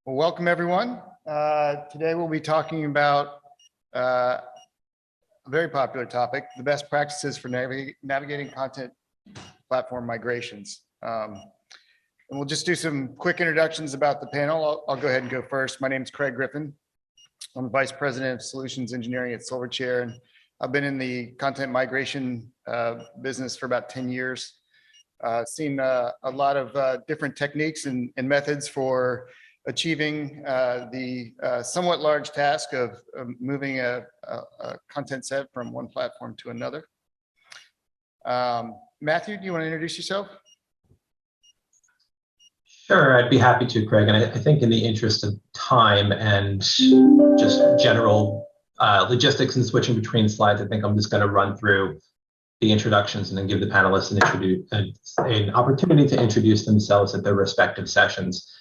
Well, welcome everyone. Today we'll be talking about a very popular topic, the best practices for navigating content platform migrations. And we'll just do some quick introductions about the panel. I'll go ahead and go first. My name is Craig Griffin. I'm the Vice President of Solutions Engineering at Silverchair, and I've been in the content migration business for about 10 years. Seen a lot of different techniques and methods for achieving the somewhat large task of moving a content set from one platform to another. Matthew, do you want to introduce yourself? Sure, I'd be happy to, Craig. And I think in the interest of time and just general logistics and switching between slides, I think I'm just going to run through the introductions and then give the panelists an opportunity to introduce themselves at their respective sessions.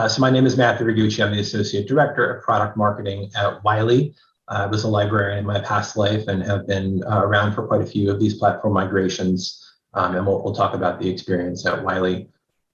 So my name is Matthew Ragucci. I'm the Associate Director of Product Marketing at Wiley. I was a librarian in my past life and have been around for quite a few of these platform migrations. And we'll talk about the experience at Wiley.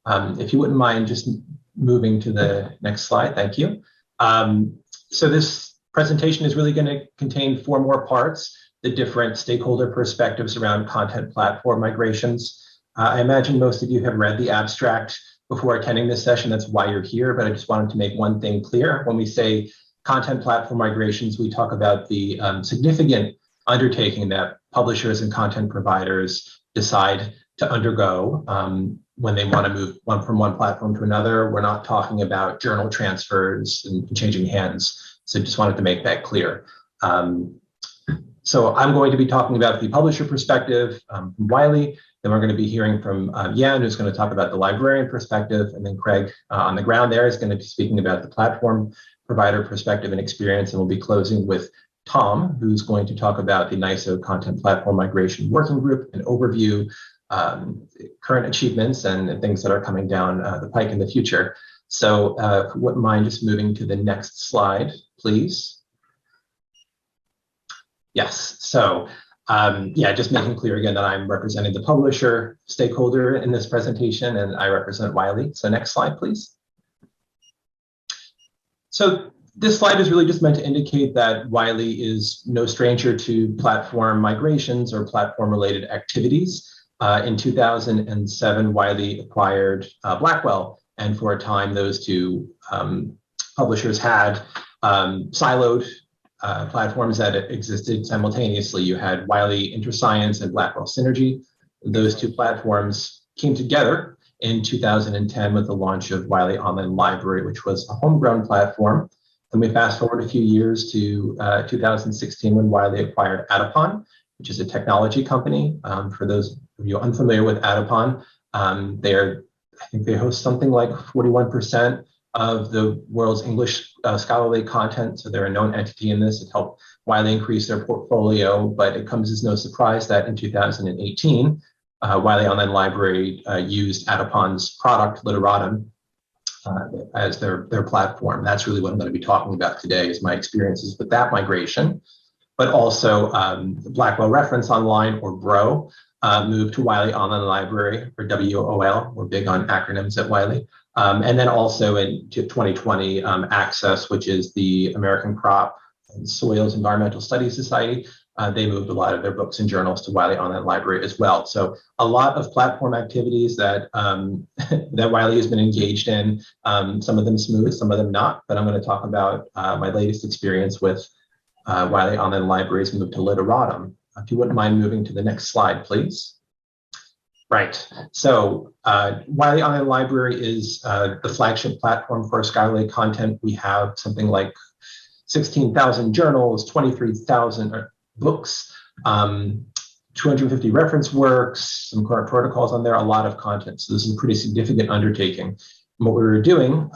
If you wouldn't mind just moving to the next slide, thank you. So this presentation is really going to contain 4 more parts, the different stakeholder perspectives around content platform migrations. I imagine most of you have read the abstract before attending this session. That's why you're here, but I just wanted to make one thing clear. When we say content platform migrations, we talk about the significant undertaking that publishers and content providers decide to undergo when they want to move from one platform to another. We're not talking about journal transfers and changing hands. So just wanted to make that clear. So I'm going to be talking about the publisher perspective from Wiley. Then we're going to be hearing from Yan, who's going to talk about the librarian perspective. And then Craig on the ground there is going to be speaking about the platform provider perspective and experience. And we'll be closing with Tom, who's going to talk about the NISO Content Platform Migration Working Group, an overview, current achievements and things that are coming down the pike in the future. So if you wouldn't mind just moving to the next slide, please. Yes, so yeah, just making clear again that I'm representing the publisher stakeholder in this presentation, and I represent Wiley. So next slide, please. So this slide is really just meant to indicate that Wiley is no stranger to platform migrations or platform-related activities. In 2007, Wiley acquired Blackwell, and for a time, those two publishers had siloed platforms that existed simultaneously. You had Wiley InterScience and Blackwell Synergy. Those two platforms came together in 2010 with the launch of Wiley Online Library, which was a homegrown platform. Then we fast forward a few years to 2016 when Wiley acquired Adapon, which is a technology company. For those of you unfamiliar with Adapon, I think they host something like 41% of the world's English scholarly content. So they're a known entity in this. It helped Wiley increase their portfolio, but it comes as no surprise that in 2018, Wiley Online Library used Adapon's product, Literatum, as their platform. That's really what I'm going to be talking about today, is my experiences with that migration, but also Blackwell Reference Online, or BRO, moved to Wiley Online Library, or WOL. We're big on acronyms at Wiley. And then also in 2020, Access, which is the American Crop and Soils Environmental Studies Society, they moved a lot of their books and journals to Wiley Online Library as well. So a lot of platform activities that that Wiley has been engaged in, some of them smooth, some of them not, but I'm going to talk about my latest experience with Wiley Online Library's move to Literatum. If you wouldn't mind moving to the next slide, please. Right, so Wiley Online Library is the flagship platform for scholarly content. We have something like 16,000 journals, 23,000 books, 250 reference works, some current protocols on there, a lot of content. So this is a pretty significant undertaking. And what we were doing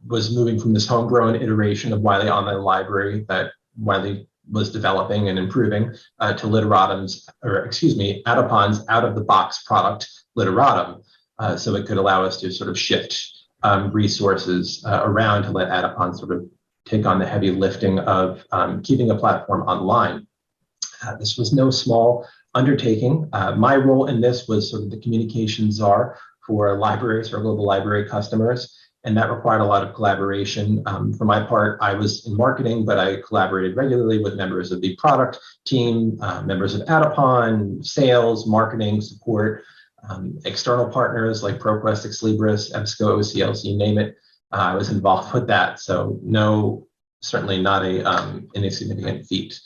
was moving from this homegrown iteration of Wiley Online Library that Wiley was developing and improving to Literatum's, or excuse me, Adapon's out-of-the-box product, Literatum. So it could allow us to sort of shift resources around to let Adapon sort of take on the heavy lifting of keeping a platform online. This was no small undertaking. My role in this was sort of the communication czar for libraries, for global library customers. and that required a lot of collaboration. For my part, I was in marketing, but I collaborated regularly with members of the product team, members of Adapon, sales, marketing, support, external partners like ProQuest, Exlibris, EBSCO, OCLC, you name it. I was involved with that, so no, certainly not an insignificant feat.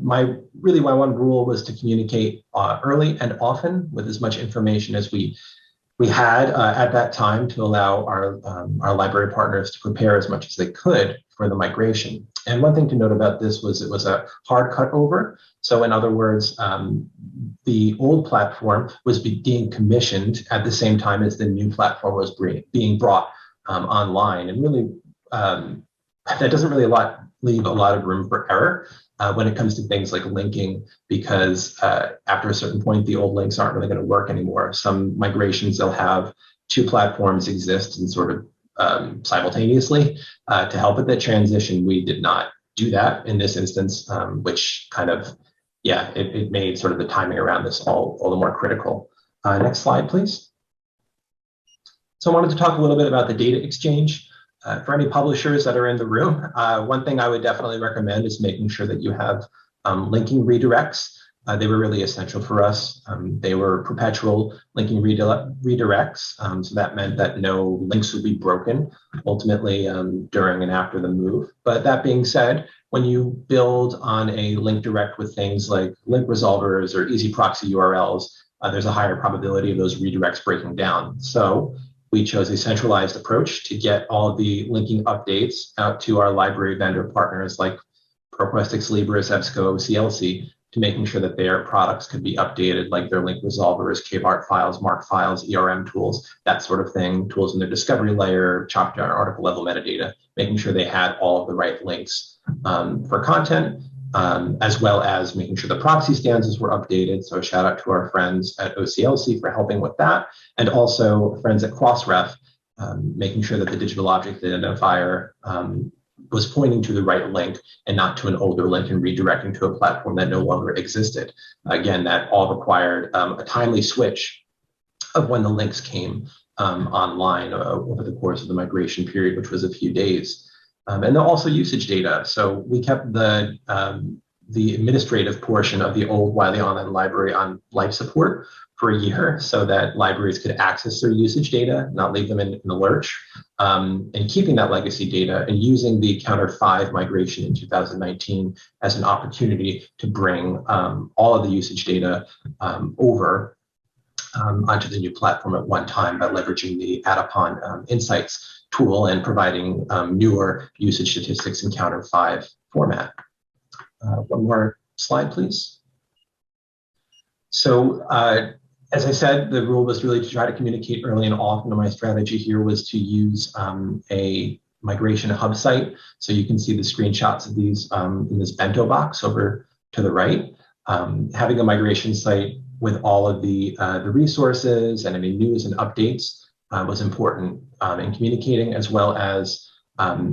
My one rule was to communicate early and often with as much information as we had at that time to allow our library partners to prepare as much as they could for the migration. And one thing to note about this was it was a hard cut over. So in other words, the old platform was being commissioned at the same time as the new platform was being brought online. And really, that doesn't really leave a lot of room for error when it comes to things like linking, because after a certain point, the old links aren't really going to work anymore. Some migrations, they'll have two platforms exist and sort of simultaneously to help with that transition. We did not do that in this instance, which kind of, it made sort of the timing around this all the more critical. Next slide, please. So I wanted to talk a little bit about the data exchange. For any publishers that are in the room, one thing I would definitely recommend is making sure that you have linking redirects. They were really essential for us. They were perpetual linking redirects. So that meant that no links would be broken ultimately during and after the move. But that being said, when you build on a link direct with things like link resolvers or easy proxy URLs, there's a higher probability of those redirects breaking down. So we chose a centralized approach to get all of the linking updates out to our library vendor partners like ProQuest, Exlibris, EBSCO, CLC, to making sure that their products could be updated, like their link resolvers, KBART files, MARC files, ERM tools, that sort of thing, tools in their discovery layer, chopped down article level metadata, making sure they had all of the right links for content, as well as making sure the proxy stanzas were updated. So shout out to our friends at OCLC for helping with that. And also friends at Crossref, making sure that the digital object identifier was pointing to the right link and not to an older link and redirecting to a platform that no longer existed. Again, that all required a timely switch of when the links came online over the course of the migration period, which was a few days. And then also usage data. So we kept the administrative portion of the old Wiley Online Library on life support for a year so that libraries could access their usage data, not leave them in the lurch, and keeping that legacy data and using the Counter 5 migration in 2019 as an opportunity to bring all of the usage data over onto the new platform at one time by leveraging the Adapon Insights tool and providing newer usage statistics in Counter 5 format. One more slide, please. So as I said, the rule was really to try to communicate early and often, and my strategy here was to use a migration hub site. So you can see the screenshots of these in this bento box over to the right. Having a migration site with all of the resources and any news and updates was important in communicating, as well as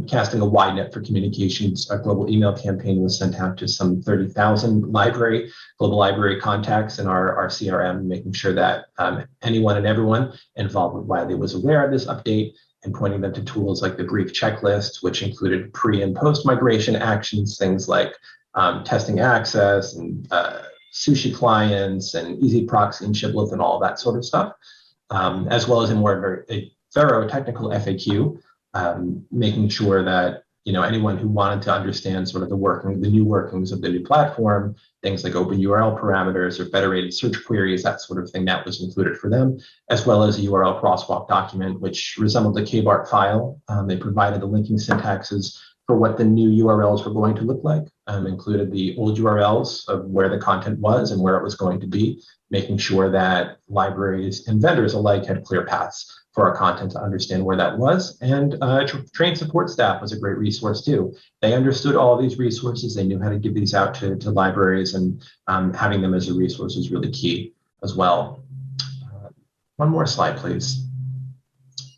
casting a wide net for communications. A global email campaign was sent out to some 30,000 global library contacts in our CRM, making sure that anyone and everyone involved with Wiley was aware of this update and pointing them to tools like the brief checklist, which included pre and post migration actions, things like testing access and sushi clients and easy proxy and shibboleth and all of that sort of stuff, as well as a thorough technical FAQ, making sure that anyone who wanted to understand sort of the new workings of the new platform, things like open URL parameters or federated search queries, that sort of thing, that was included for them, as well as a URL crosswalk document, which resembled a KBART file. They provided the linking syntaxes for what the new URLs were going to look like, included the old URLs of where the content was and where it was going to be, making sure that libraries and vendors alike had clear paths for our content to understand where that was. And trained support staff was a great resource too. They understood all of these resources. They knew how to give these out to libraries, and having them as a resource was really key as well. One more slide, please.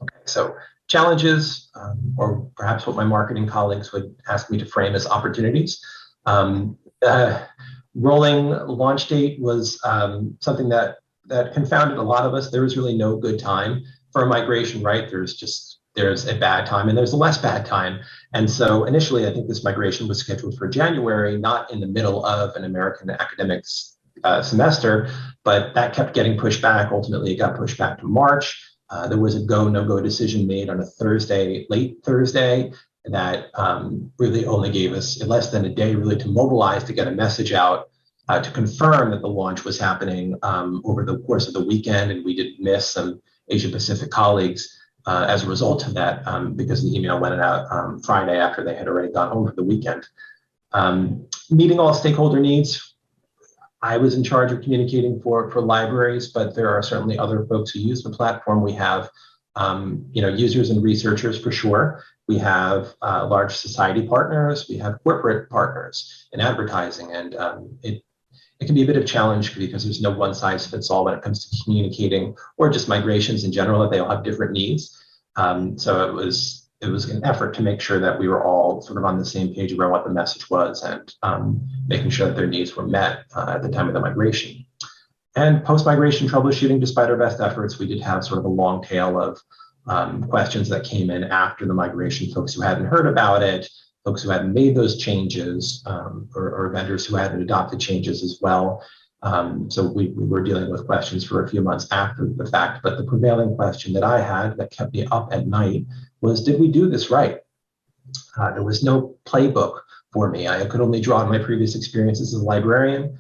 Okay, so challenges, or perhaps what my marketing colleagues would ask me to frame as opportunities. Rolling launch date was something that confounded a lot of us. There was really no good time for a migration, right? There's there's a bad time and there's a less bad time. And so initially, I think this migration was scheduled for January, not in the middle of an American academics semester, but that kept getting pushed back. Ultimately, it got pushed back to March. There was a go, no-go decision made on a Thursday, late Thursday, that really only gave us less than a day really to mobilize to get a message out to confirm that the launch was happening over the course of the weekend. And we did miss some Asia Pacific colleagues as a result of that, because the email went out Friday after they had already gone home for the weekend. Meeting all stakeholder needs. I was in charge of communicating for libraries, but there are certainly other folks who use the platform. We have users and researchers for sure. We have large society partners. We have corporate partners in advertising, and it can be a bit of a challenge because there's no one size fits all when it comes to communicating or just migrations in general, that they all have different needs. So it was an effort to make sure that we were all sort of on the same page about what the message was, and making sure that their needs were met at the time of the migration. And post-migration troubleshooting, despite our best efforts, we did have sort of a long tail of questions that came in after the migration, folks who hadn't heard about it, folks who hadn't made those changes, or vendors who hadn't adopted changes as well. So we were dealing with questions for a few months after the fact, but the prevailing question that I had that kept me up at night was, did we do this right? There was no playbook for me. I could only draw on my previous experiences as a librarian.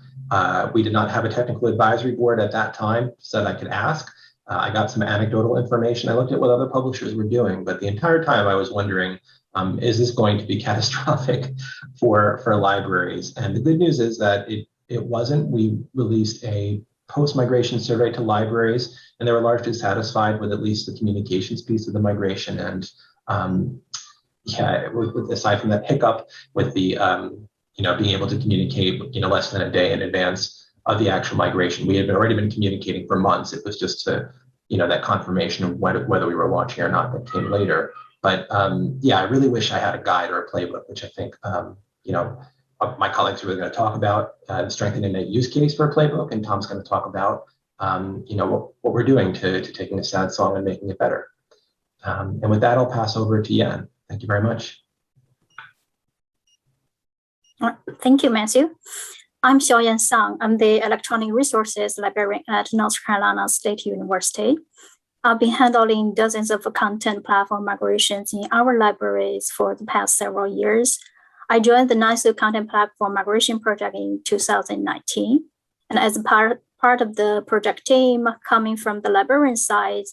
We did not have a technical advisory board at that time so that I could ask. I got some anecdotal information. I looked at what other publishers were doing, but the entire time I was wondering, is this going to be catastrophic for libraries? And the good news is that it wasn't. We released a post-migration survey to libraries, and they were largely satisfied with at least the communications piece of the migration. And aside from that hiccup with the being able to communicate less than a day in advance of the actual migration, we had already been communicating for months. It was just that confirmation of whether we were launching or not that came later. But I really wish I had a guide or a playbook, which I think my colleagues are really going to talk about the strengthening that use case for a playbook, and Tom's going to talk about what we're doing to taking a sad song and making it better. And with that, I'll pass over to Yan. Thank you very much. Thank you, Matthew. I'm Xiaoyan Song. I'm the Electronic Resources Librarian at North Carolina State University. I've been handling dozens of content platform migrations in our libraries for the past several years. I joined the NISO Content Platform Migration Project in 2019. And as part of the project team coming from the librarian side,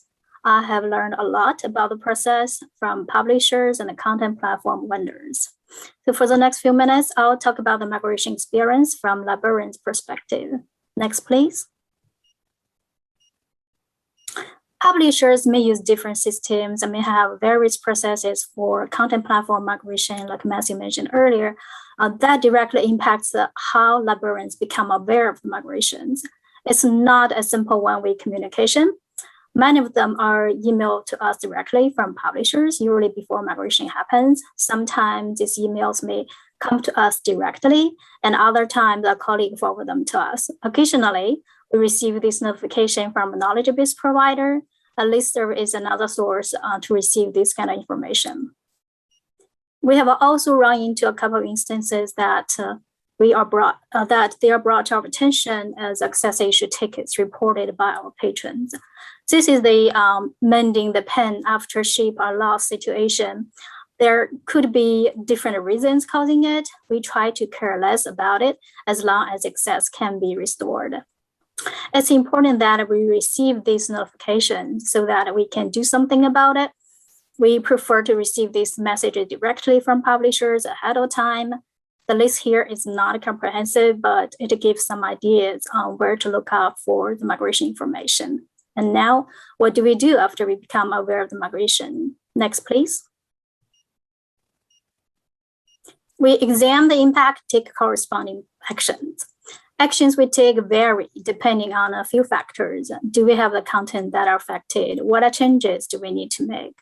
I have learned a lot about the process from publishers and the content platform vendors. So for the next few minutes, I'll talk about the migration experience from librarians' perspective. Next, please. Publishers may use different systems and may have various processes for content platform migration, like Matthew mentioned earlier. That directly impacts how librarians become aware of the migrations. It's not a simple one-way communication. Many of them are emailed to us directly from publishers, usually before migration happens. Sometimes these emails may come to us directly, and other times a colleague forward them to us. Occasionally, we receive this notification from a knowledge base provider. A listserv is another source to receive this kind of information. We have also run into a couple of instances that they are brought to our attention as access issue tickets reported by our patrons. This is the mending the pen after ship or loss situation. There could be different reasons causing it. We try to care less about it as long as access can be restored. It's important that we receive these notifications so that we can do something about it. We prefer to receive these messages directly from publishers ahead of time. The list here is not comprehensive, but it gives some ideas on where to look out for the migration information. And now, what do we do after we become aware of the migration? Next, please. We examine the impact, take corresponding actions. Actions we take vary depending on a few factors. Do we have the content that are affected? What changes do we need to make?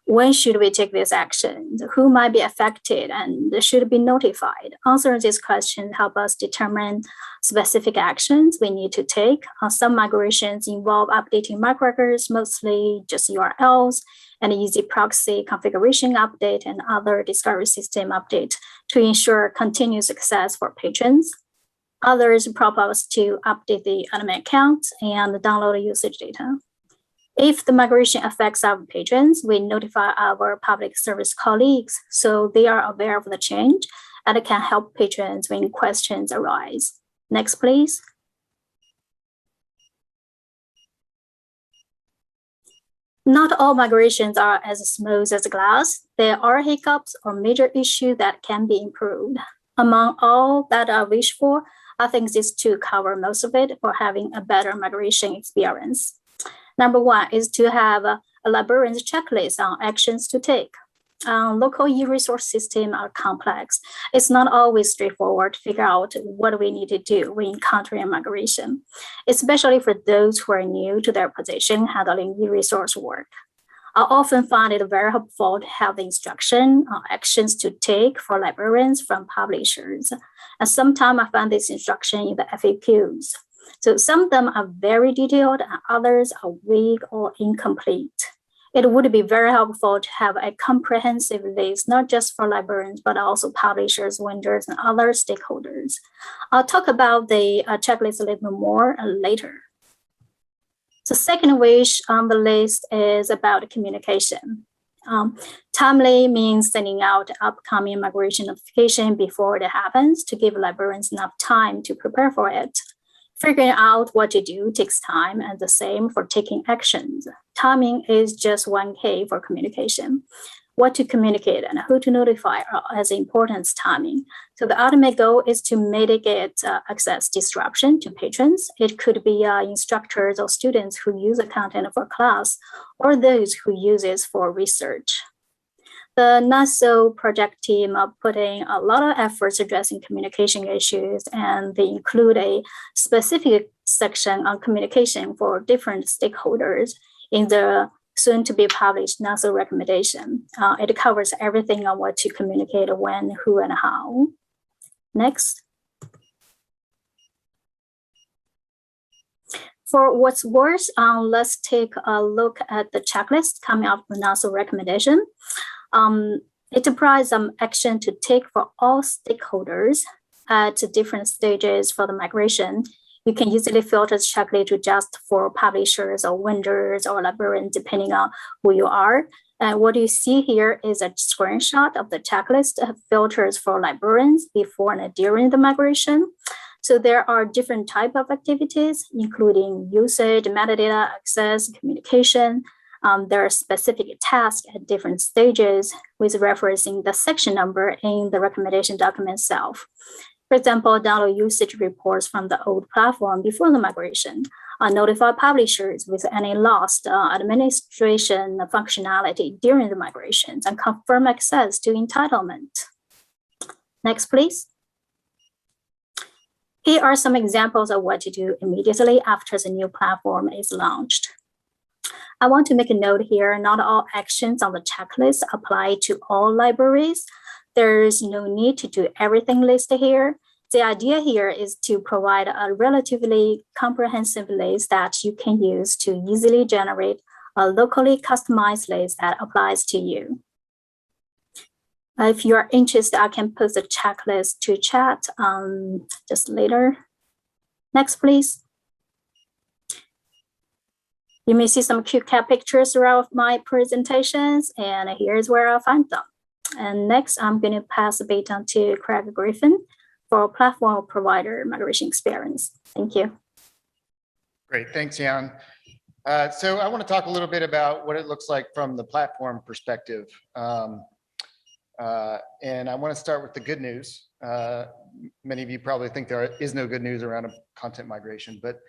When should we take these actions? Who might be affected and should be notified? Answering these questions help us determine specific actions we need to take. Some migrations involve updating MacRecords, mostly just URLs, an easy proxy configuration update, and other discovery system update to ensure continuous access for patrons. Others propose to update the admin account and download usage data. If the migration affects our patrons, we notify our public service colleagues so they are aware of the change and can help patrons when questions arise. Next, please. Not all migrations are as smooth as glass. There are hiccups or major issues that can be improved. Among all that I wish for, I think this to cover most of it for having a better migration experience. Number one is to have a librarian's checklist on actions to take. Local e-resource systems are complex. It's not always straightforward to figure out what we need to do when encountering a migration, especially for those who are new to their position handling e-resource work. I often find it very helpful to have the instruction on actions to take for librarians from publishers. And sometimes I find this instruction in the FAQs. So some of them are very detailed and others are vague or incomplete. It would be very helpful to have a comprehensive list, not just for librarians, but also publishers, vendors, and other stakeholders. I'll talk about the checklist a little more later. The second wish on the list is about communication. Timely means sending out upcoming migration notification before it happens to give librarians enough time to prepare for it. Figuring out what to do takes time, and the same for taking actions. Timing is just one key for communication. What to communicate and who to notify are as important as timing. So the ultimate goal is to mitigate access disruption to patrons. It could be instructors or students who use the content for class, or those who use it for research. The NISO project team are putting a lot of efforts addressing communication issues, and they include a specific section on communication for different stakeholders in the soon-to-be published NISO recommendation. It covers everything on what to communicate, when, who, and how. Next. For what's worse, let's take a look at the checklist coming out from the NISO recommendation. It provides some action to take for all stakeholders at different stages for the migration. You can easily filter the checklist to just for publishers or vendors or librarians, depending on who you are. And what you see here is a screenshot of the checklist filters for librarians before and during the migration. So there are different types of activities, including usage, metadata, access, communication. There are specific tasks at different stages with referencing the section number in the recommendation document itself. For example, download usage reports from the old platform before the migration, notify publishers with any lost administration functionality during the migrations, and confirm access to entitlement. Next, please. Here are some examples of what to do immediately after the new platform is launched. I want to make a note here, not all actions on the checklist apply to all libraries. There's no need to do everything listed here. The idea here is to provide a relatively comprehensive list that you can use to easily generate a locally customized list that applies to you. If you're interested, I can post the checklist to chat just later. Next, please. You may see some cute cat pictures throughout my presentations, and here's where I'll find them. And next, I'm going to pass the baton to Craig Griffin for platform provider migration experience. Thank you. Great, thanks, Xiaoyan. So I want to talk a little bit about what it looks like from the platform perspective. And I want to start with the good news. Many of you probably think there is no good news around a content migration, but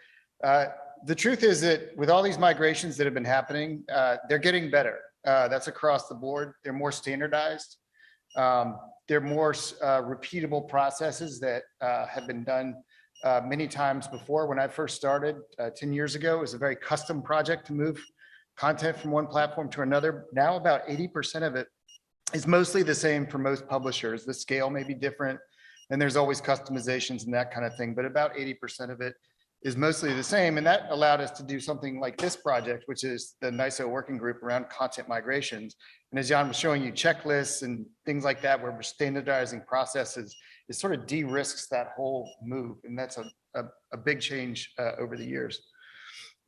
the truth is that with all these migrations that have been happening, they're getting better. That's across the board. They're more standardized. They're more repeatable processes that have been done many times before. When I first started 10 years ago, it was a very custom project to move content from one platform to another. Now about 80% of it is mostly the same for most publishers. The scale may be different, and there's always customizations and that kind of thing, but about 80% of it is mostly the same. And that allowed us to do something like this project, which is the NISO working group around content migrations. And as Jan was showing you, checklists and things like that, where we're standardizing processes, it sort of de-risks that whole move. And that's a big change over the years.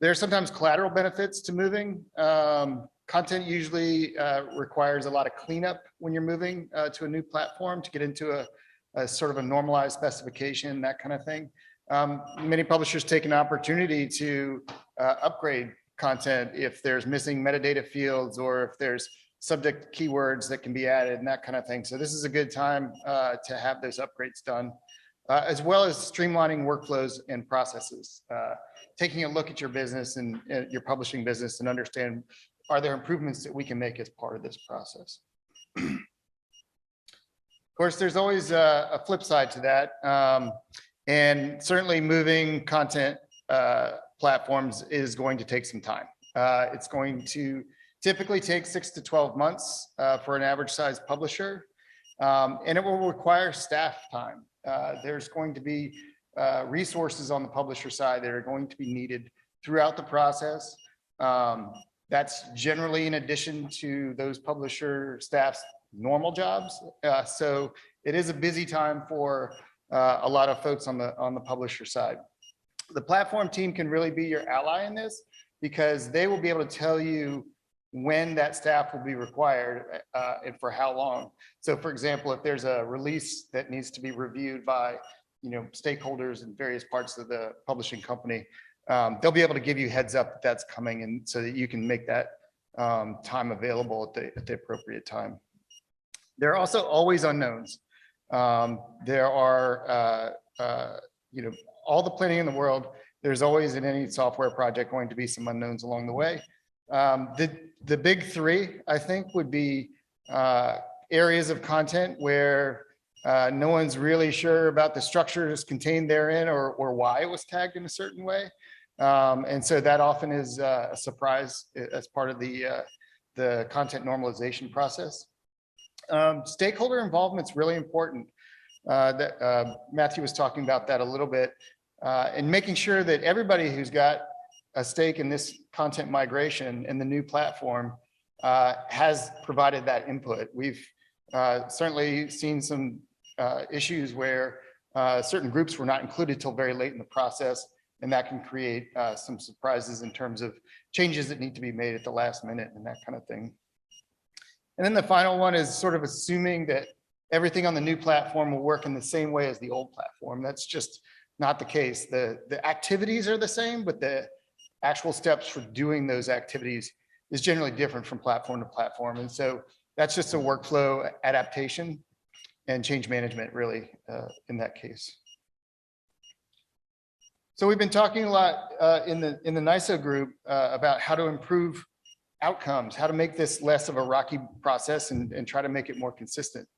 There are sometimes collateral benefits to moving. Content usually requires a lot of cleanup when you're moving to a new platform to get into a sort of a normalized specification, that kind of thing. Many publishers take an opportunity to upgrade content if there's missing metadata fields or if there's subject keywords that can be added and that kind of thing. So this is a good time to have those upgrades done, as well as streamlining workflows and processes. Taking a look at your business and your publishing business and understand, are there improvements that we can make as part of this process? Of course, there's always a flip side to that. And certainly moving content platforms is going to take some time. It's going to typically take 6 to 12 months for an average size publisher. And it will require staff time. There's going to be resources on the publisher side that are going to be needed throughout the process. That's generally in addition to those publisher staff's normal jobs. So it is a busy time for a lot of folks on the publisher side. The platform team can really be your ally in this because they will be able to tell you when that staff will be required and for how long. So for example, if there's a release that needs to be reviewed by stakeholders in various parts of the publishing company, they'll be able to give you heads up that that's coming, and so that you can make that time available at the appropriate time. There are also always unknowns. There are, all the planning in the world, there's always in any software project going to be some unknowns along the way. The big three, I think, would be areas of content where no one's really sure about the structures contained therein or why it was tagged in a certain way. And so that often is a surprise as part of the content normalization process. Stakeholder involvement is really important. Matthew was talking about that a little bit, and making sure that everybody who's got a stake in this content migration and the new platform has provided that input. We've certainly seen some issues where certain groups were not included till very late in the process, and that can create some surprises in terms of changes that need to be made at the last minute and that kind of thing. And then the final one is sort of assuming that everything on the new platform will work in the same way as the old platform. That's just not the case. The activities are the same, but the actual steps for doing those activities is generally different from platform to platform. And so that's just a workflow adaptation and change management really in that case. So we've been talking a lot in the NISO group about how to improve outcomes, how to make this less of a rocky process and try to make it more consistent.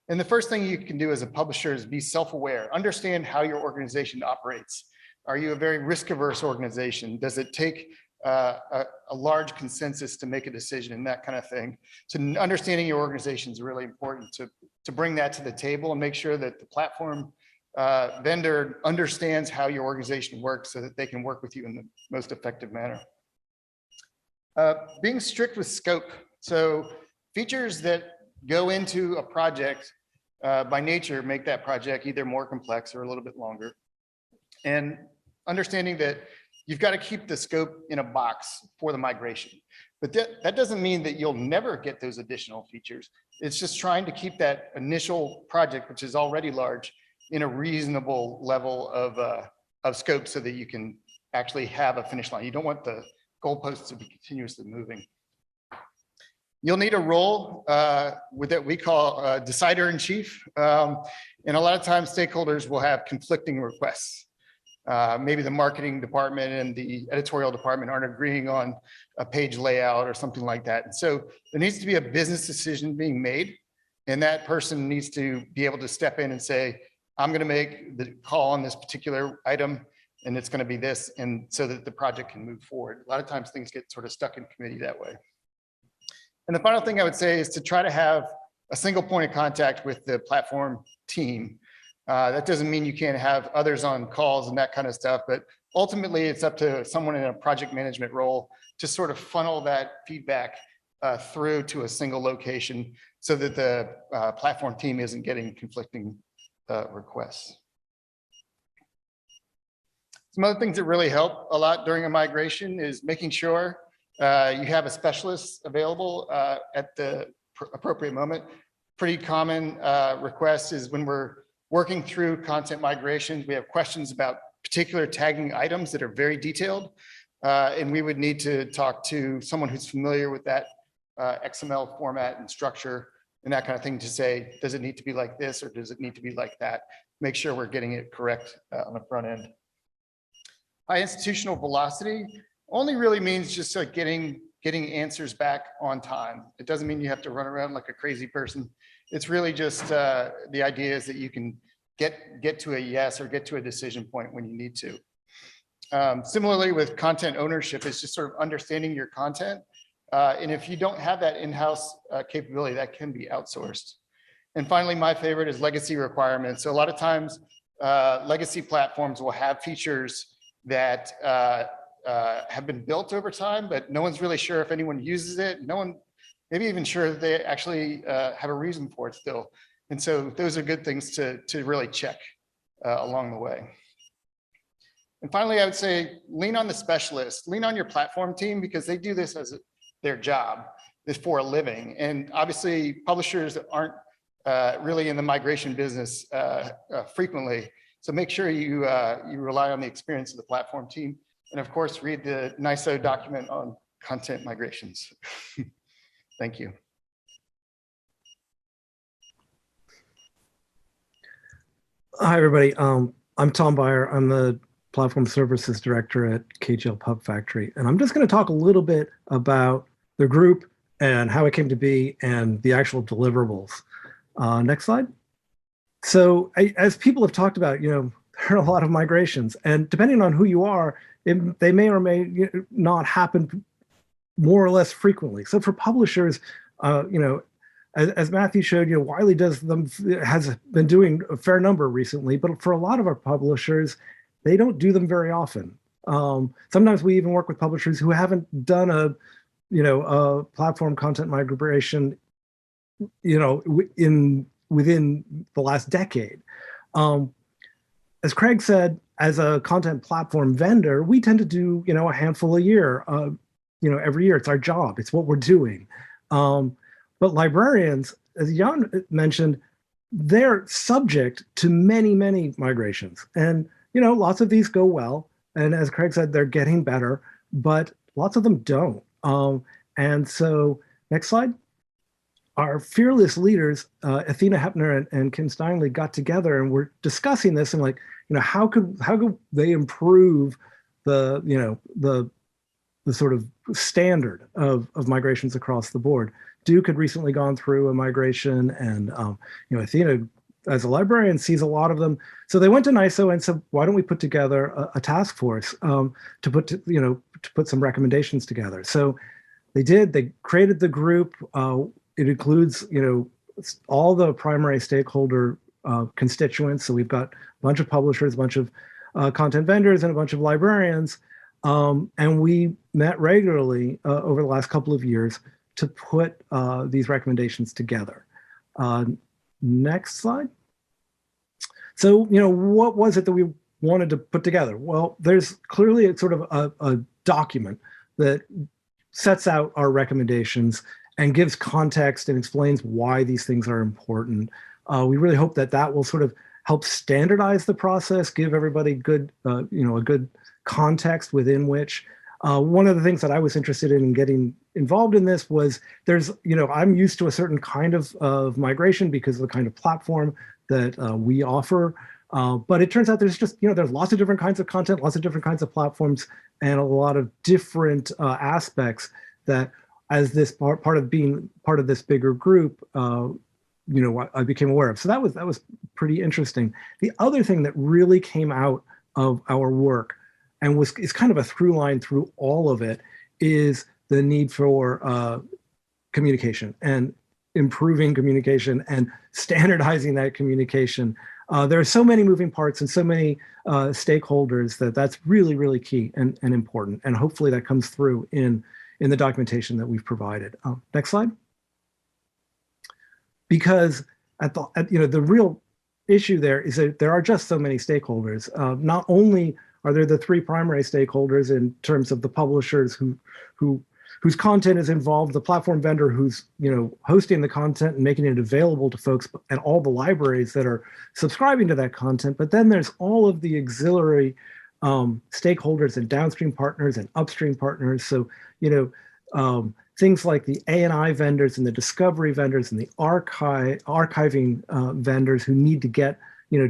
And the first thing you can do as a publisher is be self-aware, understand how your organization operates. Are you a very risk-averse organization? Does it take a large consensus to make a decision and that kind of thing? So understanding your organization is really important to bring that to the table and make sure that the platform vendor understands how your organization works so that they can work with you in the most effective manner. Being strict with scope. So features that go into a project by nature make that project either more complex or a little bit longer. And understanding that you've got to keep the scope in a box for the migration. But that doesn't mean that you'll never get those additional features. It's just trying to keep that initial project, which is already large, in a reasonable level of scope so that you can actually have a finish line. You don't want the goalposts to be continuously moving. You'll need a role that we call decider in chief. And a lot of times stakeholders will have conflicting requests. Maybe the marketing department and the editorial department aren't agreeing on a page layout or something like that. And so there needs to be a business decision being made, and that person needs to be able to step in and say, I'm going to make the call on this particular item, and it's going to be this, and so that the project can move forward. A lot of times things get sort of stuck in committee that way. And the final thing I would say is to try to have a single point of contact with the platform team. That doesn't mean you can't have others on calls and that kind of stuff, but ultimately it's up to someone in a project management role to sort of funnel that feedback through to a single location so that the platform team isn't getting conflicting requests. Some other things that really help a lot during a migration is making sure you have a specialist available at the appropriate moment. Pretty common request is when we're working through content migrations, we have questions about particular tagging items that are very detailed. And we would need to talk to someone who's familiar with that XML format and structure and that kind of thing to say, does it need to be like this or does it need to be like that? Make sure we're getting it correct on the front end. High institutional velocity only really means just like getting answers back on time. It doesn't mean you have to run around like a crazy person. It's really just the idea is that you can get to a yes or get to a decision point when you need to. Similarly with content ownership, it's just sort of understanding your content. And if you don't have that in-house capability, that can be outsourced. And finally, my favorite is legacy requirements. So a lot of times legacy platforms will have features that have been built over time, but no one's really sure if anyone uses it. No one maybe even sure that they actually have a reason for it still. And so those are good things to really check along the way. And finally, I would say lean on the specialist, lean on your platform team because they do this as their job, is for a living. And obviously publishers aren't really in the migration business frequently. So make sure you rely on the experience of the platform team. And of course, read the NISO document on content migrations. Thank you. Hi, everybody. I'm Tom Beyer. I'm the Platform Services Director at KGL PubFactory. And I'm just going to talk a little bit about the group and how it came to be and the actual deliverables. Next slide. So as people have talked about, there are a lot of migrations. And depending on who you are, they may or may not happen more or less frequently. So for publishers, as Matthew showed, Wiley has been doing a fair number recently, but for a lot of our publishers, they don't do them very often. Sometimes we even work with publishers who haven't done a platform content migration, within the last decade. As Craig said, as a content platform vendor, we tend to do, a handful a year. Every year, it's our job. It's what we're doing. But librarians, as Jan mentioned, they're subject to many, many migrations. And, lots of these go well. And as Craig said, they're getting better, but lots of them don't. And so next slide. Our fearless leaders, Athena Hepner and Kim Steinley, got together and we're discussing this and like, how could they improve the sort of standard of migrations across the board. Duke had recently gone through a migration and Athena as a librarian sees a lot of them. So they went to NISO and said, why don't we put together a task force to put some recommendations together. So they did, they created the group. It includes, all the primary stakeholder constituents. So we've got a bunch of publishers, a bunch of content vendors, and a bunch of librarians. And we met regularly over the last couple of years to put these recommendations together. Next slide. So, what was it that we wanted to put together? Well, there's clearly a sort of a document that sets out our recommendations and gives context and explains why these things are important. We really hope that that will sort of help standardize the process, give everybody good, a good context within which. One of the things that I was interested in getting involved in this was there's, I'm used to a certain kind of migration because of the kind of platform that we offer. But it turns out there's just, there's lots of different kinds of content, lots of different kinds of platforms, and a lot of different aspects that as this part of being part of this bigger group, I became aware of. So that was pretty interesting. The other thing that really came out of our work and is kind of a through line through all of it is the need for communication and improving communication and standardizing that communication. there are so many moving parts and so many stakeholders that's really, really key and important. And hopefully that comes through in the documentation that we've provided. Next slide. Because the real issue there is that there are just so many stakeholders. Not only are there the three primary stakeholders in terms of the publishers whose content is involved, the platform vendor who's hosting the content and making it available to folks, and all the libraries that are subscribing to that content. But then there's all of the auxiliary stakeholders and downstream partners and upstream partners. So things like the A&I vendors and the discovery vendors and the archiving vendors who need to get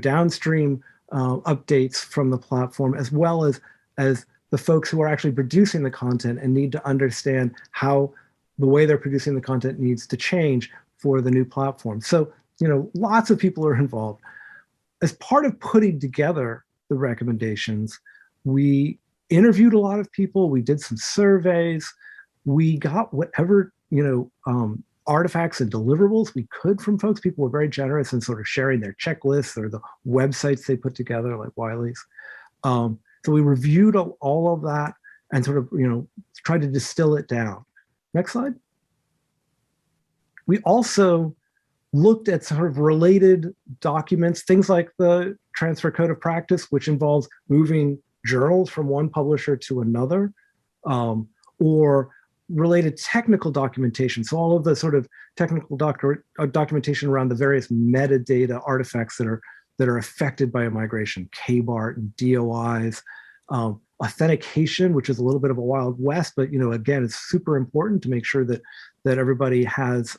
downstream updates from the platform, as well as the folks who are actually producing the content and need to understand how the way they're producing the content needs to change for the new platform. So, lots of people are involved. As part of putting together the recommendations, we interviewed a lot of people, we did some surveys, we got whatever, artifacts and deliverables we could from folks. People were very generous in sort of sharing their checklists or the websites they put together, like Wiley's. So we reviewed all of that and sort of, tried to distill it down. Next slide. We also looked at sort of related documents, things like the transfer code of practice, which involves moving journals from one publisher to another, or related technical documentation. So all of the sort of technical documentation around the various metadata artifacts that are affected by a migration, KBART and DOIs, authentication, which is a little bit of a wild west, but again, it's super important to make sure that everybody has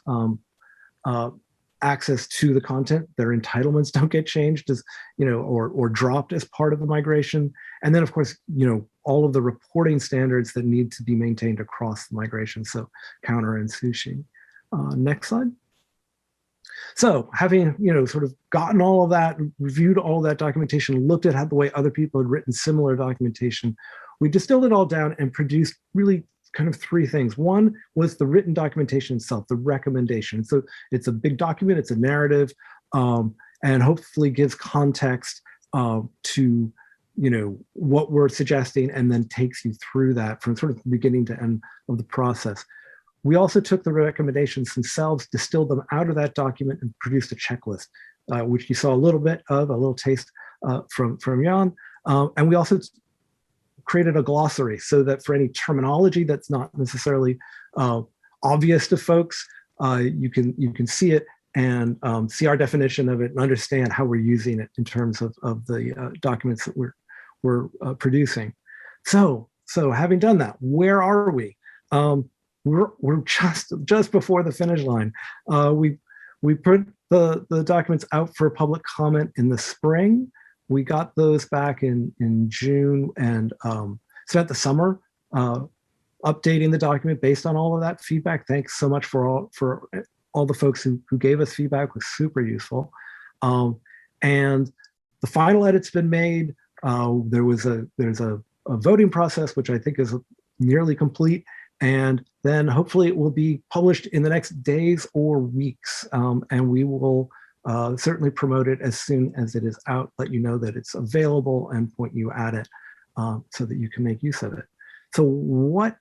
access to the content. Their entitlements don't get changed as or dropped as part of the migration. And then of course, all of the reporting standards that need to be maintained across the migration. So counter and sushi. Next slide. So having sort of gotten all of that, reviewed all of that documentation, looked at how the way other people had written similar documentation, we distilled it all down and produced really kind of three things. One was the written documentation itself, the recommendation. So it's a big document, it's a narrative, and hopefully gives context to what we're suggesting, and then takes you through that from sort of the beginning to end of the process. We also took the recommendations themselves, distilled them out of that document, and produced a checklist, which you saw a little bit of, a little taste from Jan. And we also created a glossary so that for any terminology that's not necessarily obvious to folks, you can see it and see our definition of it and understand how we're using it in terms of the documents that we're producing. So having done that, where are we? We're just before the finish line. We put the documents out for public comment in the spring. We got those back in June, and spent the summer updating the document based on all of that feedback. Thanks so much for all the folks who gave us feedback. It was super useful. And the final edit's been made. There's a voting process, which I think is nearly complete. And then hopefully it will be published in the next days or weeks. And we will certainly promote it as soon as it is out, let you know that it's available, and point you at it so that you can make use of it. So what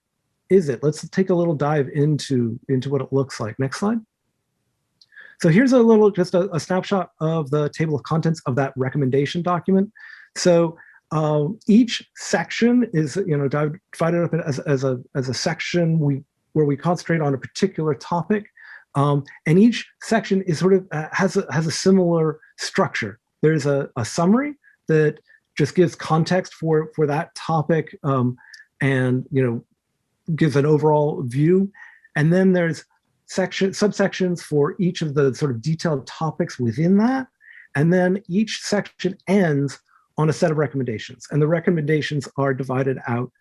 is it? Let's take a little dive into what it looks like. Next slide. So here's just a snapshot of the table of contents of that recommendation document. So each section is divided up as a section where we concentrate on a particular topic, and each section is sort of has a similar structure. There's a summary that just gives context for that topic, and gives an overall view, and then there's subsections for each of the sort of detailed topics within that, and then each section ends on a set of recommendations, and the recommendations are divided out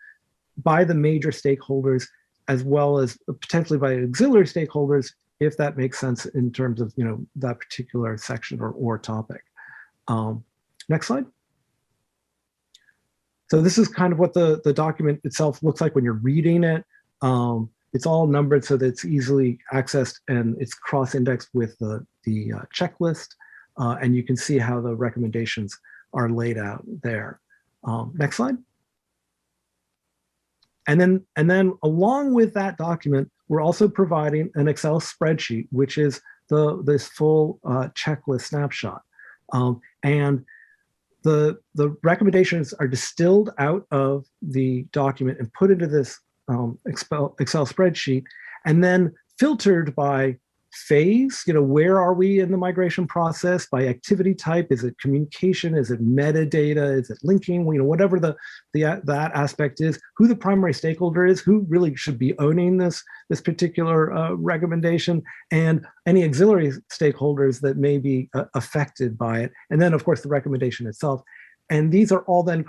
by the major stakeholders as well as potentially by auxiliary stakeholders, if that makes sense in terms of that particular section or topic. Next slide. So this is kind of what the document itself looks like when you're reading it. It's all numbered so that it's easily accessed, and it's cross-indexed with the checklist. And you can see how the recommendations are laid out there. Next slide. And then along with that document, we're also providing an Excel spreadsheet, which is this full checklist snapshot. And the recommendations are distilled out of the document and put into this Excel spreadsheet, and then filtered by phase. Where are we in the migration process? By activity type, is it communication? Is it metadata? Is it linking? Whatever that aspect is, who the primary stakeholder is, who really should be owning this particular recommendation, and any auxiliary stakeholders that may be affected by it. And then, of course, the recommendation itself. And these are all then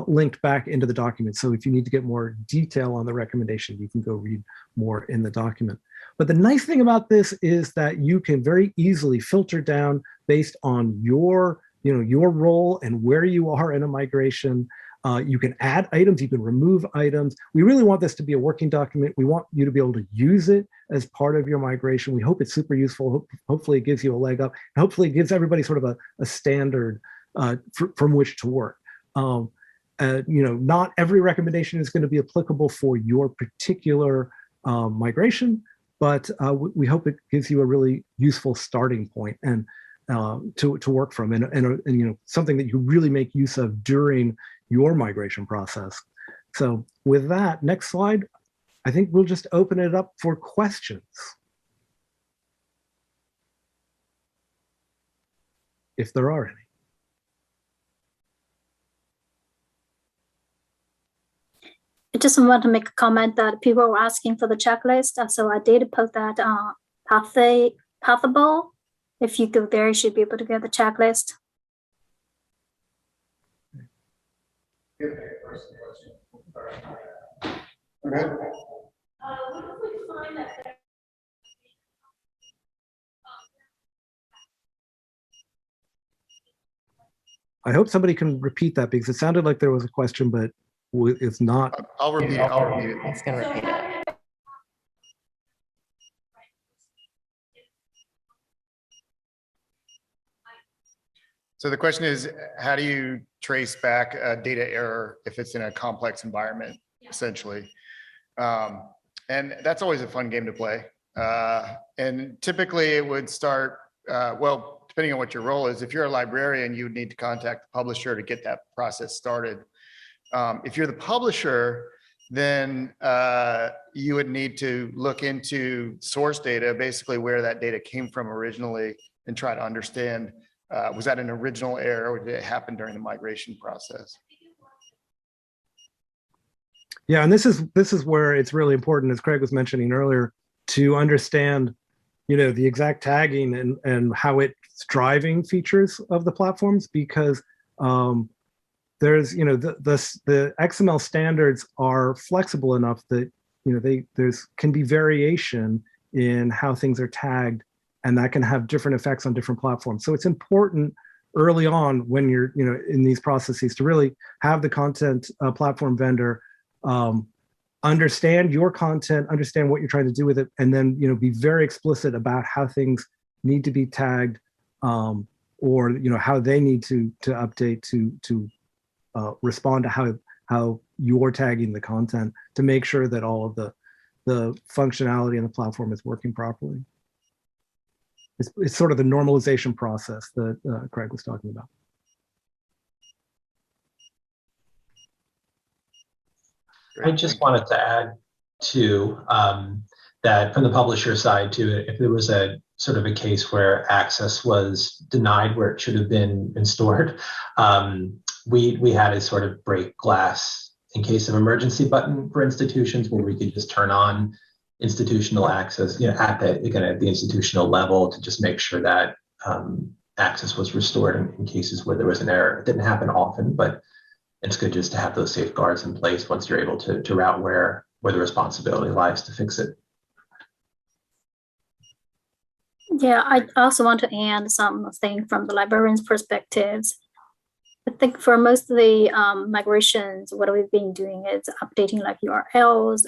linked back into the document. So if you need to get more detail on the recommendation, you can go read more in the document. But the nice thing about this is that you can very easily filter down based on your role and where you are in a migration. You can add items, you can remove items. We really want this to be a working document. We want you to be able to use it as part of your migration. We hope it's super useful. Hopefully it gives you a leg up. And hopefully it gives everybody sort of a standard from which to work. Not every recommendation is going to be applicable for your particular migration, but we hope it gives you a really useful starting point and to work from, and something that you really make use of during your migration process. So with that, next slide, I think we'll just open it up for questions, if there are any. I just want to make a comment that people were asking for the checklist. So I did put that on Pathable. If you go there, you should be able to get the checklist. I hope somebody can repeat that, because it sounded like there was a question, but it's not. I'll repeat it. It's going to repeat it. So the question is, how do you trace back a data error if it's in a complex environment, essentially? And that's always a fun game to play. And typically it would start, well, depending on what your role is. If you're a librarian, you would need to contact the publisher to get that process started. If you're the publisher, then you would need to look into source data, basically where that data came from originally, and try to understand, was that an original error, or did it happen during the migration process? Yeah, and this is where it's really important, as Craig was mentioning earlier, to understand, the exact tagging and how it's driving features of the platforms, because there's, the XML standards are flexible enough that, there's can be variation in how things are tagged, and that can have different effects on different platforms. So it's important early on when you're, in these processes, to really have the content platform vendor understand your content, understand what you're trying to do with it, and then, be very explicit about how things need to be tagged, or, how they need to update to respond to how you're tagging the content, to make sure that all of the functionality in the platform is working properly. It's sort of the normalization process that Craig was talking about. I just wanted to add to that from the publisher side too, if there was a sort of a case where access was denied where it should have been stored, we had a sort of break glass in case of emergency button for institutions, where we could just turn on institutional access, at the institutional level, to just make sure that access was restored in cases where there was an error. It didn't happen often, but it's good just to have those safeguards in place once you're able to route where the responsibility lies to fix it. Yeah, I also want to add something from the librarian's perspectives. I think for most of the migrations, what we've been doing is updating like URLs,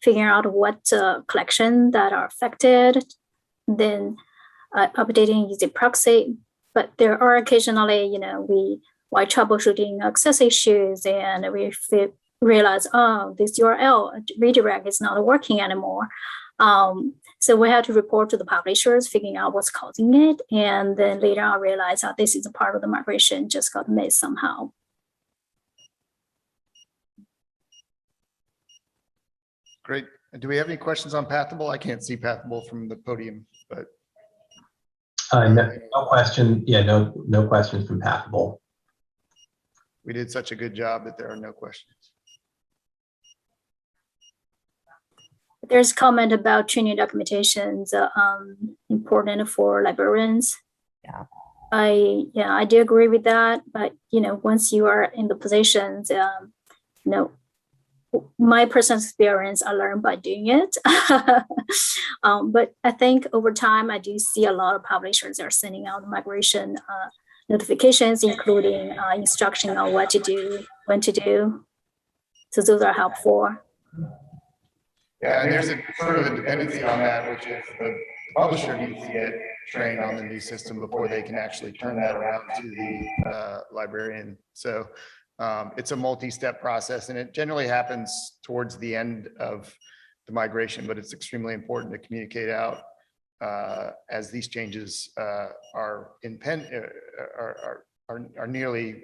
figuring out what collection that are affected. Then updating using proxy. But there are occasionally, while troubleshooting access issues, and we realize, oh, this URL redirect is not working anymore. So we had to report to the publishers, figuring out what's causing it. And then later on realize that this is a part of the migration, just got missed somehow. Great. Do we have any questions on Pathable? I can't see Pathable from the podium, but. No question. Yeah, no questions from Pathable. We did such a good job that there are no questions. There's a comment about training documentations important for librarians. Yeah. I do agree with that. But once you are in the positions, my personal experience, I learned by doing it. But I think over time, I do see a lot of publishers are sending out migration notifications, including instruction on what to do, when to do. So those are helpful. Yeah, and there's a sort of a dependency on that, which is the publisher needs to get trained on the new system before they can actually turn that around to the librarian. So it's a multi-step process, and it generally happens towards the end of the migration, but it's extremely important to communicate out as these changes are nearly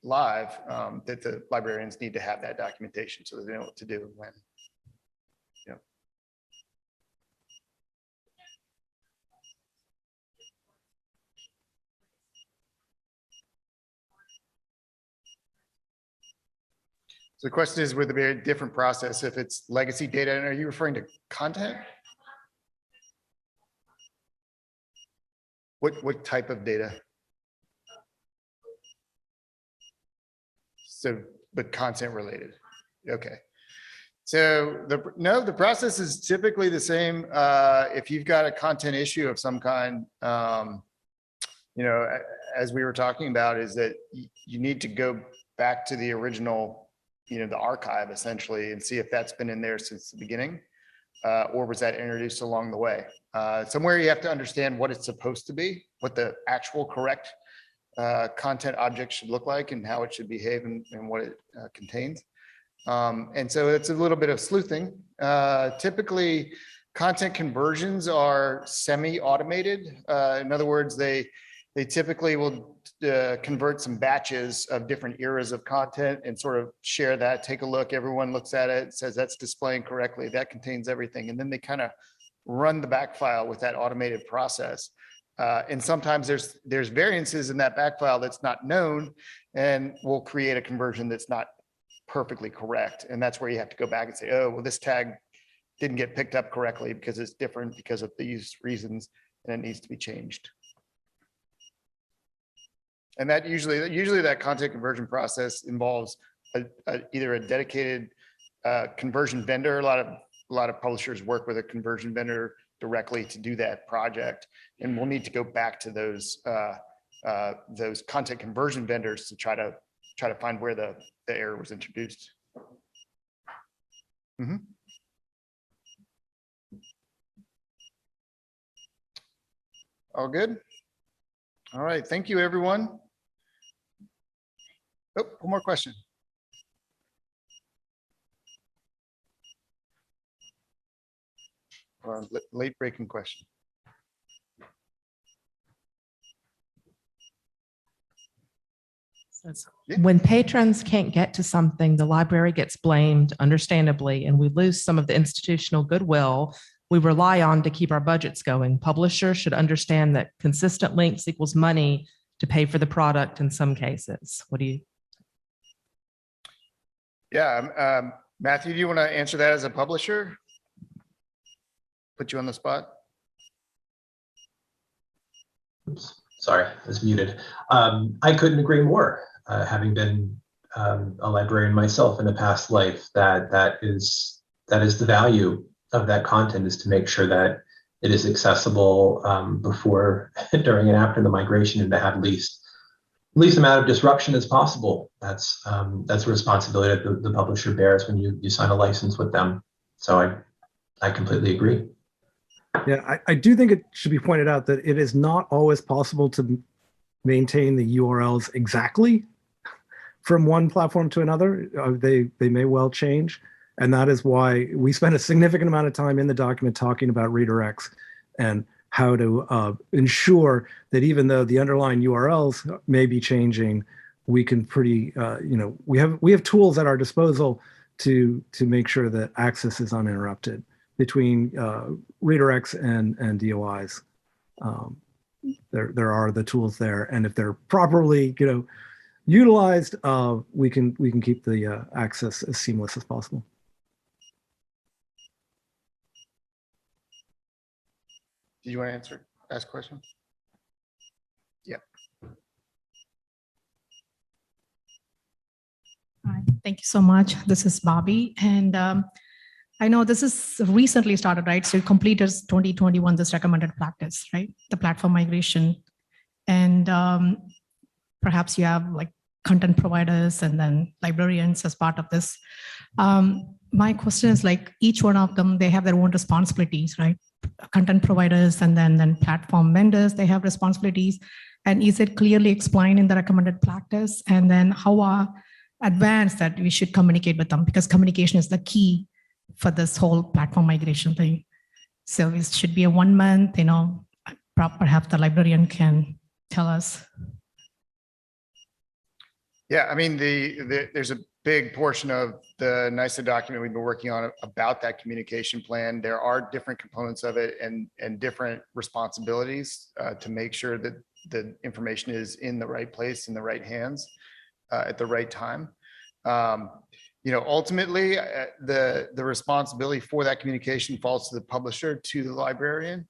live, that the librarians need to have that documentation so that they know what to do and when. So the question is, with a very different process, if it's legacy data, and are you referring to content? What type of data? So, but content related. Okay. So the process is typically the same. If you've got a content issue of some kind, as we were talking about, is that you need to go back to the original, the archive essentially, and see if that's been in there since the beginning, or was that introduced along the way. Somewhere you have to understand what it's supposed to be, what the actual correct content object should look like and how it should behave and what it contains. And so it's a little bit of sleuthing. Typically, content conversions are semi-automated. In other words, they typically will convert some batches of different eras of content and sort of share that, take a look, everyone looks at it, says that's displaying correctly, that contains everything. And then they kind of run the back file with that automated process. And sometimes there's variances in that back file that's not known, and we'll create a conversion that's not perfectly correct. And that's where you have to go back and say, oh, well, this tag didn't get picked up correctly because it's different because of these reasons, and it needs to be changed. And that usually that content conversion process involves either a dedicated conversion vendor. A lot of publishers work with a conversion vendor directly to do that project, and we'll need to go back to those content conversion vendors to try to find where the error was introduced. Mm-hmm. All good? All right, thank you, everyone. Oh, one more question. Late breaking question. When patrons can't get to something, the library gets blamed, understandably, and we lose some of the institutional goodwill we rely on to keep our budgets going. Publishers should understand that consistent links equals money to pay for the product in some cases. What do you? Yeah, Matthew, do you want to answer that as a publisher? Put you on the spot. Oops, sorry, I was muted. I couldn't agree more. Having been a librarian myself in a past life, that is the value of that content, is to make sure that it is accessible before, during, and after the migration, and to have least amount of disruption as possible. That's a responsibility that the publisher bears when you sign a license with them. So I completely agree. Yeah, I do think it should be pointed out that it is not always possible to maintain the URLs exactly from one platform to another. They may well change. And that is why we spend a significant amount of time in the document talking about redirects and how to ensure that even though the underlying URLs may be changing, we can we have tools at our disposal to make sure that access is uninterrupted between redirects and DOIs. There are the tools there, and if they're properly utilized, we can keep the access as seamless as possible. Do you want to ask a question? Yeah. Hi, thank you so much. This is Bobby, and I know this is recently started, right? So you completed 2021 this recommended practice, right? The platform migration, and perhaps you have like content providers and then librarians as part of this. My question is like each one of them, they have their own responsibilities, right? Content providers and then platform vendors, they have responsibilities. And is it clearly explained in the recommended practice? And then how advanced that we should communicate with them, because communication is the key for this whole platform migration thing. So it should be a 1 month, perhaps the librarian can tell us. Yeah, I mean, there's a big portion of the NISO document we've been working on about that communication plan. There are different components of it and different responsibilities to make sure that the information is in the right place, in the right hands, at the right time. Ultimately, the responsibility for that communication falls to the publisher, to the librarian.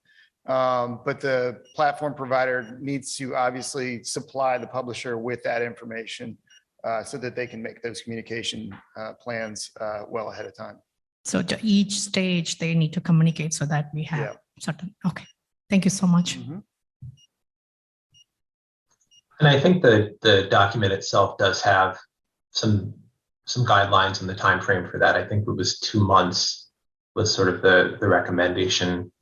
But the platform provider needs to obviously supply the publisher with that information so that they can make those communication plans well ahead of time. So to each stage, they need to communicate so that we have certain, okay. Thank you so much. Mm-hmm. And I think the document itself does have some guidelines in the time frame for that. I think it was 2 months was sort of the recommendation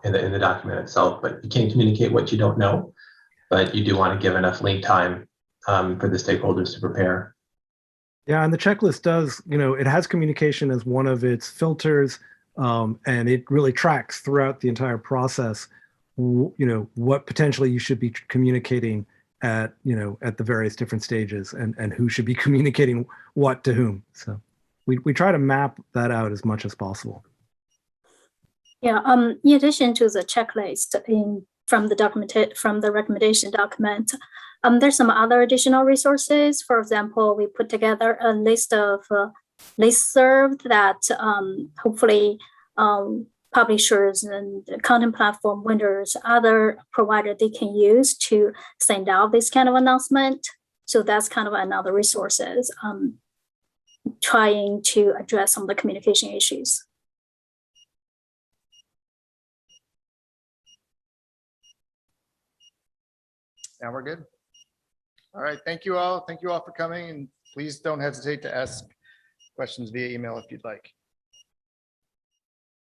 in the document itself. But you can't communicate what you don't know, but you do want to give enough lead time for the stakeholders to prepare. Yeah, and the checklist does, it has communication as one of its filters, and it really tracks throughout the entire process, what potentially you should be communicating at the various different stages and who should be communicating what to whom. So we try to map that out as much as possible. Yeah, in addition to the checklist from the recommendation document, there's some other additional resources. For example, we put together a list of listserv that hopefully publishers and content platform vendors, other providers, they can use to send out this kind of announcement. So that's kind of another resources trying to address some of the communication issues. Now we're good. All right, thank you all. Thank you all for coming, and please don't hesitate to ask questions via email if you'd like.